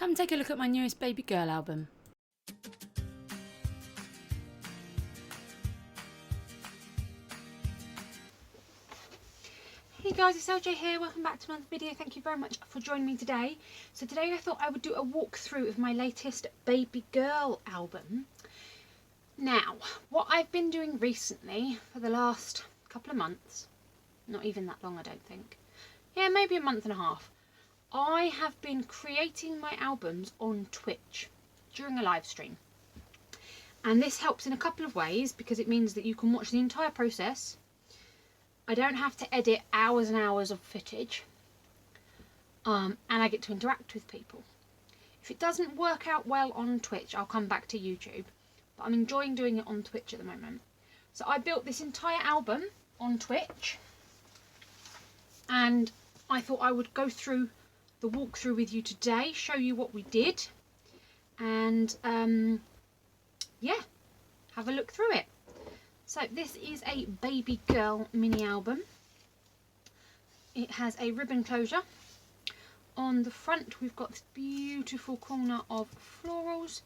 Come take a look at my newest baby girl album. Hey guys, it's LJ here. Welcome back to another video. Thank you very much for joining me today. So today I thought I would do a walkthrough of my latest baby girl album. Now, what I've been doing recently for the last couple of months, not even that long I don't think, yeah, maybe a month and a half, I have been creating my albums on Twitch during a live stream. And this helps in a couple of ways because it means that you can watch the entire process. I don't have to edit hours and hours of footage, and I get to interact with people. If it doesn't work out well on Twitch, I'll come back to YouTube, but I'm enjoying doing it on Twitch at the moment. So I built this entire album on Twitch, and I thought I would go through the walkthrough with you today, show you what we did, and yeah, have a look through it. So this is a baby girl mini album. It has a ribbon closure. On the front we've got this beautiful corner of florals,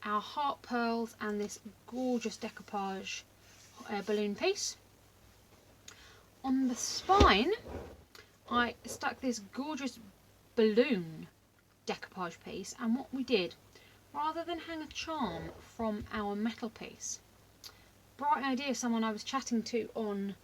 our heart pearls, and this gorgeous decoupage balloon piece. On the spine I stuck this gorgeous balloon decoupage piece, and what we did, rather than hang a charm from our metal piece, bright idea, someone I was chatting to on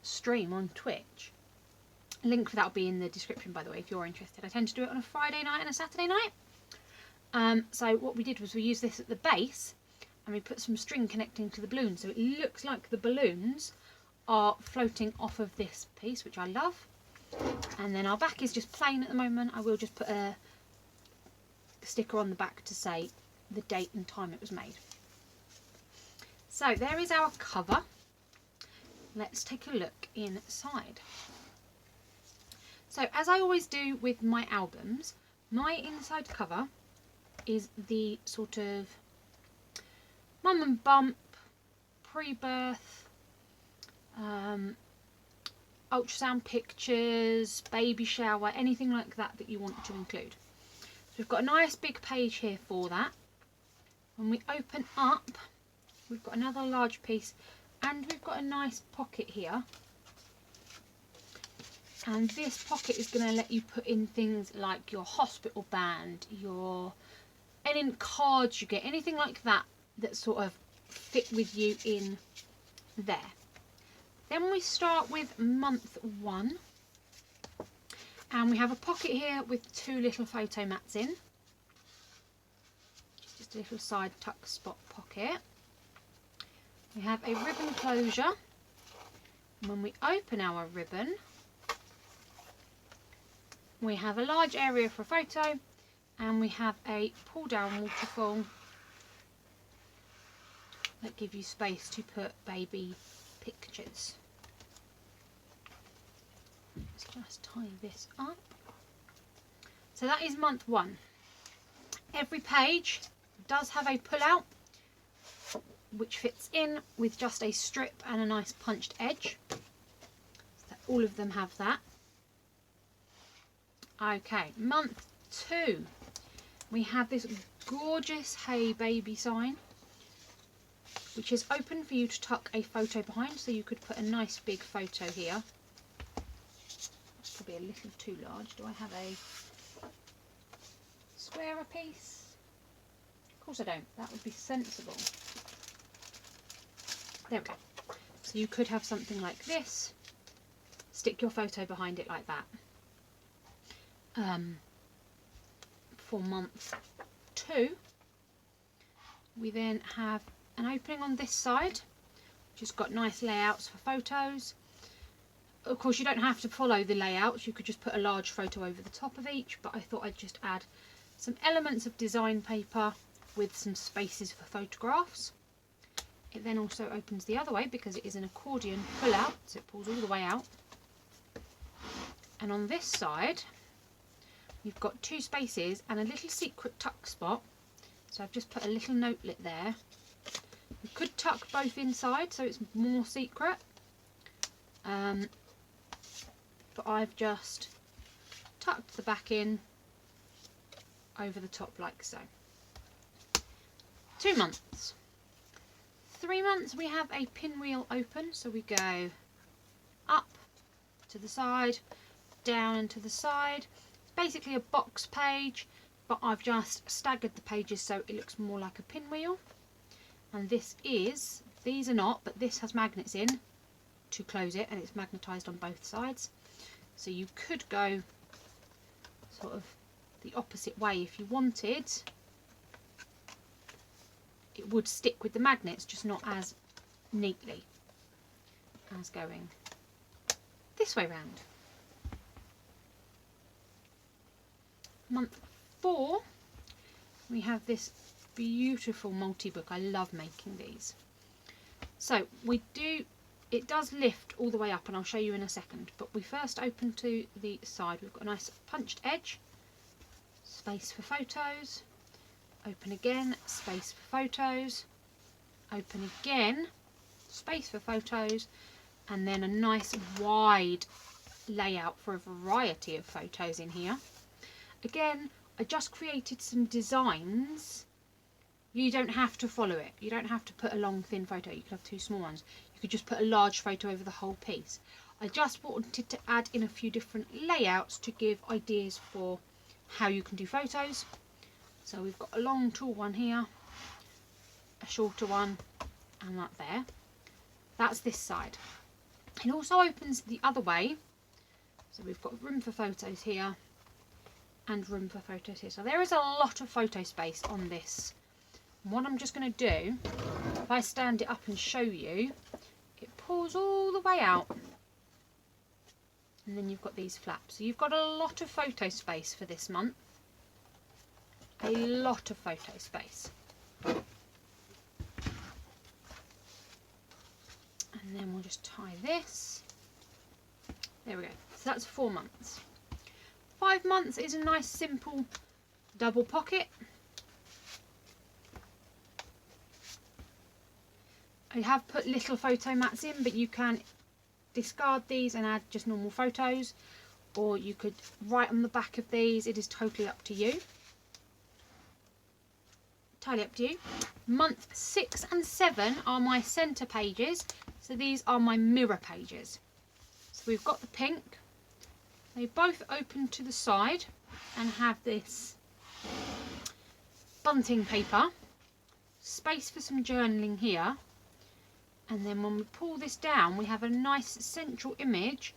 stream on Twitch, link for that will be in the description by the way if you're interested. I tend to do it on a Friday night and a Saturday night. So what we did was we used this at the base and we put some string connecting to the balloon, so it looks like the balloons are floating off of this piece, which I love. And then our back is just plain at the moment. I will just put a sticker on the back to say the date and time it was made. So there is our cover. Let's take a look inside. So as I always do with my albums, my inside cover is the sort of mum and bump, pre-birth, ultrasound pictures, baby shower, anything like that that you want to include. So we've got a nice big page here for that. When we open up, we've got another large piece, and we've got a nice pocket here. And this pocket is going to let you put in things like your hospital band, any cards you get, anything like that that sort of fit with you in there. Then we start with month 1, and we have a pocket here with 2 little photo mats in. Just a little side tuck spot pocket. We have a ribbon closure, and when we open our ribbon we have a large area for a photo, and we have a pull down waterfall that give you space to put baby pictures. Let's just tie this up. So that is month 1. Every page does have a pull out which fits in with just a strip and a nice punched edge. So all of them have that. Okay, month 2, we have this gorgeous Hey Baby sign, which is open for you to tuck a photo behind, so you could put a nice big photo here. That's probably a little too large. Do I have a squarer piece? Of course I don't. That would be sensible. There we go. So you could have something like this, stick your photo behind it like that. For month 2, we then have an opening on this side, which has got nice layouts for photos. Of course you don't have to follow the layouts, you could just put a large photo over the top of each, but I thought I'd just add some elements of design paper with some spaces for photographs. It then also opens the other way because it is an accordion pull out, so it pulls all the way out. And on this side you've got 2 spaces and a little secret tuck spot, so I've just put a little notelet there. You could tuck both inside so it's more secret, but I've just tucked the back in over the top like so. 2 months. 3 months we have a pinwheel open, so we go up to the side, down and to the side. It's basically a box page, but I've just staggered the pages so it looks more like a pinwheel. And this is, these are not, but this has magnets in to close it, and it's magnetised on both sides. So you could go sort of the opposite way if you wanted. It would stick with the magnets, just not as neatly as going this way round. Month 4, we have this beautiful multi-book. I love making these. So it does lift all the way up, and I'll show you in a second, but we first open to the side. We've got a nice punched edge, space for photos, open again, space for photos, open again, space for photos, and then a nice wide layout for a variety of photos in here. Again, I just created some designs. You don't have to follow it. You don't have to put a long thin photo. You could have 2 small ones. You could just put a large photo over the whole piece. I just wanted to add in a few different layouts to give ideas for how you can do photos. So we've got a long tall one here, a shorter one, and that there. That's this side. It also opens the other way. So we've got room for photos here and room for photos here. So there is a lot of photo space on this. And what I'm just going to do, if I stand it up and show you, it pulls all the way out. And then you've got these flaps. So you've got a lot of photo space for this month. A lot of photo space. And then we'll just tie this. There we go. So that's 4 months. 5 months is a nice simple double pocket. I have put little photo mats in, but you can discard these and add just normal photos, or you could write on the back of these. It is totally up to you. Entirely up to you. Month 6 and 7 are my centre pages, so these are my mirror pages. So we've got the pink. They both open to the side and have this bunting paper, space for some journaling here, and then when we pull this down we have a nice central image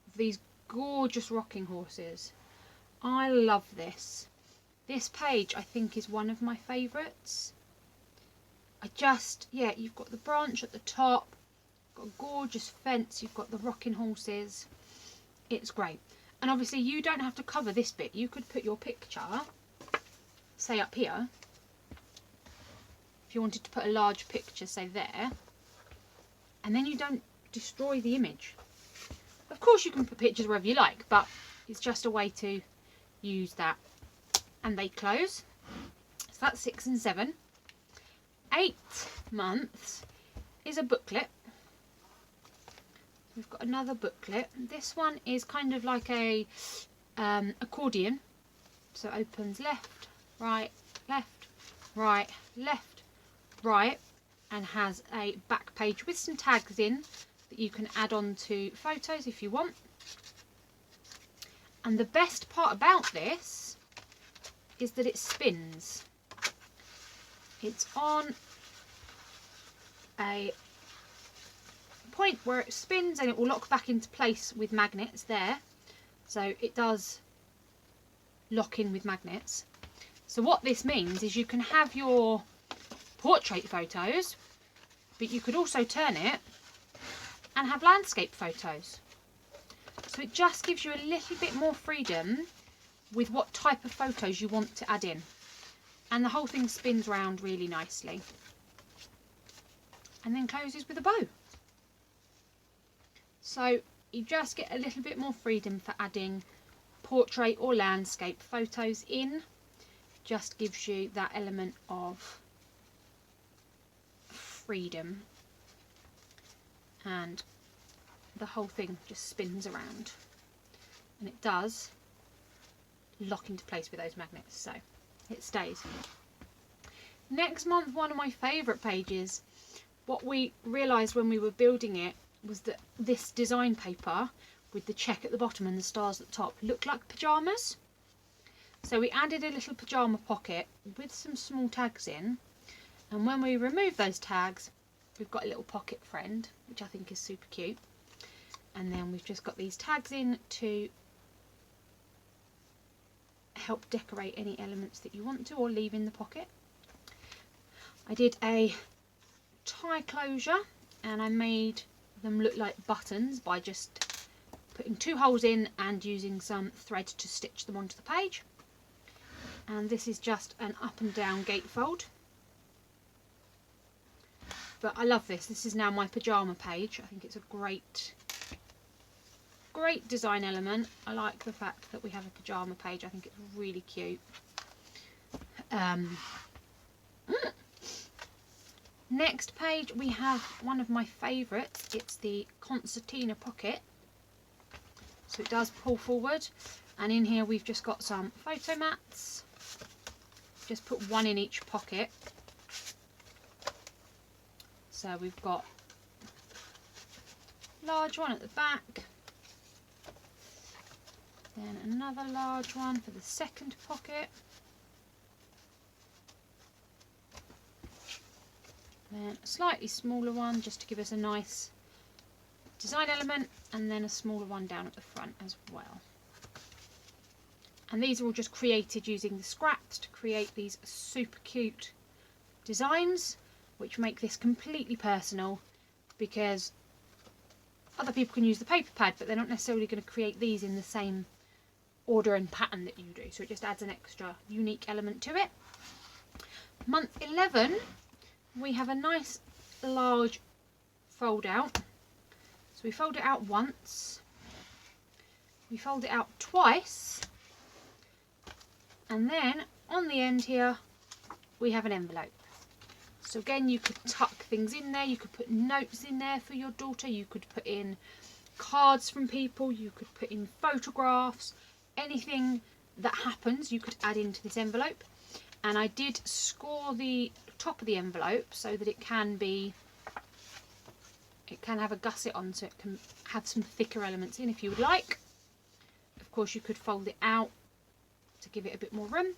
of these gorgeous rocking horses. I love this. This page I think is one of my favourites. Yeah, you've got the branch at the top, you've got a gorgeous fence, you've got the rocking horses. It's great. And obviously you don't have to cover this bit. You could put your picture, say up here, if you wanted to put a large picture, say there, and then you don't destroy the image. Of course you can put pictures wherever you like, but it's just a way to use that. And they close. So that's 6 and 7. 8 months is a booklet. We've got another booklet. This one is kind of like a accordion. So it opens left, right, left, right, left, right, and has a back page with some tags in that you can add on to photos if you want. And the best part about this is that it spins. It's on a point where it spins and it will lock back into place with magnets there. So it does lock in with magnets. So what this means is you can have your portrait photos, but you could also turn it and have landscape photos. So it just gives you a little bit more freedom with what type of photos you want to add in. And the whole thing spins round really nicely. And then closes with a bow. So you just get a little bit more freedom for adding portrait or landscape photos in. Just gives you that element of freedom. And the whole thing just spins around. And it does lock into place with those magnets. So it stays. Next month, one of my favourite pages. What we realised when we were building it was that this design paper with the check at the bottom and the stars at the top looked like pyjamas. So we added a little pajama pocket with some small tags in, and when we remove those tags, we've got a little pocket friend, which I think is super cute. And then we've just got these tags in to help decorate any elements that you want to or leave in the pocket. I did a tie closure and I made them look like buttons by just putting 2 holes in and using some thread to stitch them onto the page. And this is just an up and down gatefold. But I love this. This is now my pajama page. I think it's a great design element. I like the fact that we have a pajama page. I think it's really cute. Next page we have one of my favourites. It's the Concertina Pocket. So it does pull forward, and in here we've just got some photo mats. Just put 1 in each pocket. So we've got a large one at the back, then another large one for the second pocket, then a slightly smaller one just to give us a nice design element, and then a smaller one down at the front as well. And these are all just created using the scraps to create these super cute designs, which make this completely personal, because other people can use the paper pad, but they're not necessarily going to create these in the same order and pattern that you do. So it just adds an extra unique element to it. Month 11, we have a nice large fold out. So we fold it out once, we fold it out twice, and then on the end here we have an envelope. So again, you could tuck things in there, you could put notes in there for your daughter, you could put in cards from people, you could put in photographs, anything that happens you could add into this envelope. And I did score the top of the envelope so that it can have a gusset on, so it can have some thicker elements in if you would like. Of course you could fold it out to give it a bit more room,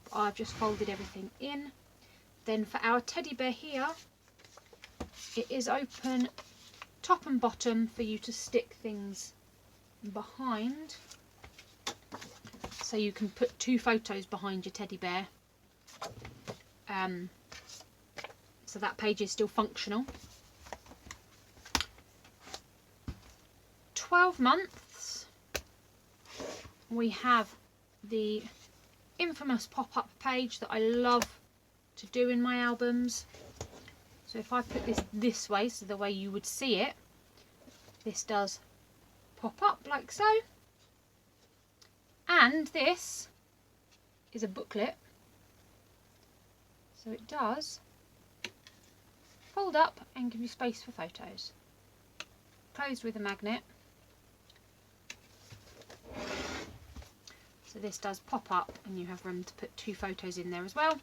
but I've just folded everything in. Then for our teddy bear here, it is open top and bottom for you to stick things behind. So you can put 2 photos behind your teddy bear. So that page is still functional. 12 months, we have the infamous pop-up page that I love to do in my albums. So if I put this way, so the way you would see it, this does pop up like so. And this is a booklet, so it does fold up and give you space for photos. Closed with a magnet. So this does pop up and you have room to put 2 photos in there as well.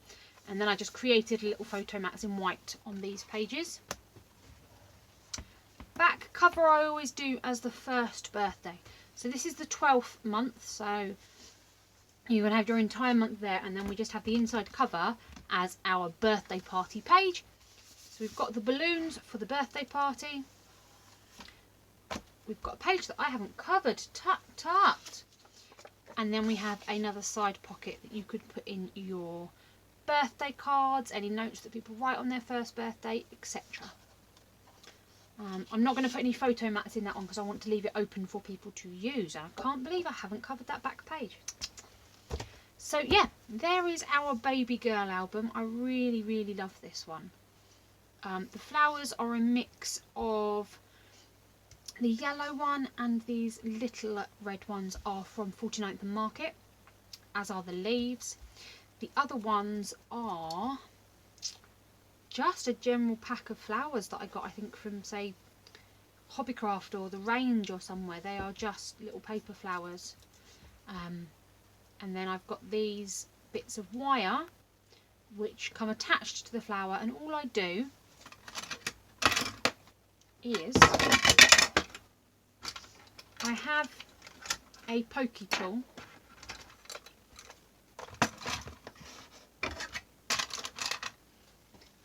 And then I just created little photo mats in white on these pages. Back cover I always do as the first birthday. So this is the 12th month, so you can have your entire month there, and then we just have the inside cover as our birthday party page. So we've got the balloons for the birthday party. We've got a page that I haven't covered, tut. And then we have another side pocket that you could put in your birthday cards, any notes that people write on their first birthday, etc. I'm not going to put any photo mats in that one because I want to leave it open for people to use. And I can't believe I haven't covered that back page. So yeah, there is our baby girl album. I really, really love this one. The flowers are a mix of the yellow one, and these little red ones are from 49th and Market, as are the leaves. The other ones are just a general pack of flowers that I got, I think, from, say, Hobbycraft or the Range or somewhere. They are just little paper flowers. And then I've got these bits of wire which come attached to the flower, and all I do is I have a pokey tool,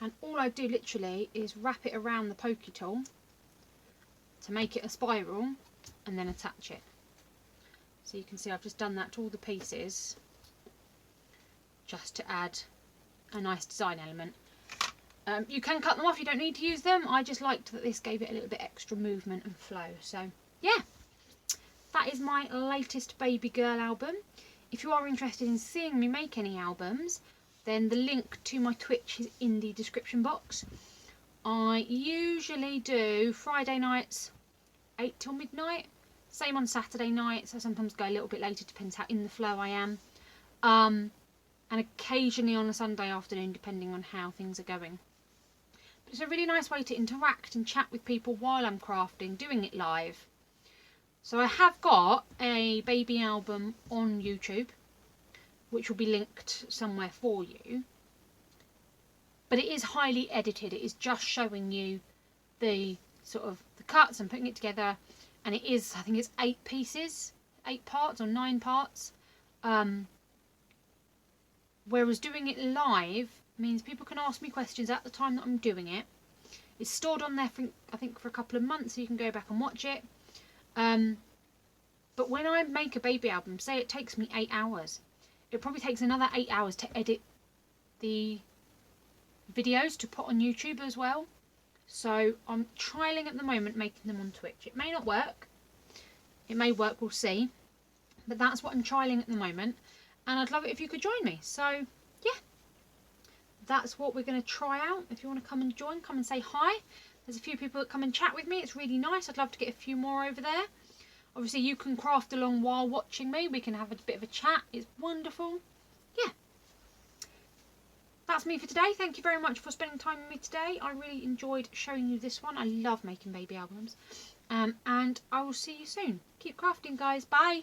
and all I do literally is wrap it around the pokey tool to make it a spiral and then attach it. So you can see I've just done that to all the pieces just to add a nice design element. You can cut them off, you don't need to use them. I just liked that this gave it a little bit extra movement and flow. So yeah, that is my latest baby girl album. If you are interested in seeing me make any albums, then the link to my Twitch is in the description box. I usually do Friday nights 8 till midnight, same on Saturday nights. I sometimes go a little bit later, depends how in the flow I am, and occasionally on a Sunday afternoon depending on how things are going. But it's a really nice way to interact and chat with people while I'm crafting, doing it live. So I have got a baby album on YouTube, which will be linked somewhere for you, but it is highly edited. It is just showing you the sort of the cuts and putting it together, and it is, I think it's 8 pieces, 8 parts or 9 parts, whereas doing it live means people can ask me questions at the time that I'm doing it. It's stored on there for, I think, for a couple of months, so you can go back and watch it. But when I make a baby album, say it takes me 8 hours, it probably takes another 8 hours to edit the videos to put on YouTube as well. So I'm trialling at the moment making them on Twitch. It may not work, it may work, we'll see, but that's what I'm trialling at the moment, and I'd love it if you could join me. So yeah, that's what we're going to try out. If you want to come and join, come and say hi. There's a few people that come and chat with me. It's really nice. I'd love to get a few more over there. Obviously you can craft along while watching me. We can have a bit of a chat. It's wonderful. Yeah, that's me for today. Thank you very much for spending time with me today. I really enjoyed showing you this one. I love making baby albums. And I will see you soon. Keep crafting, guys. Bye.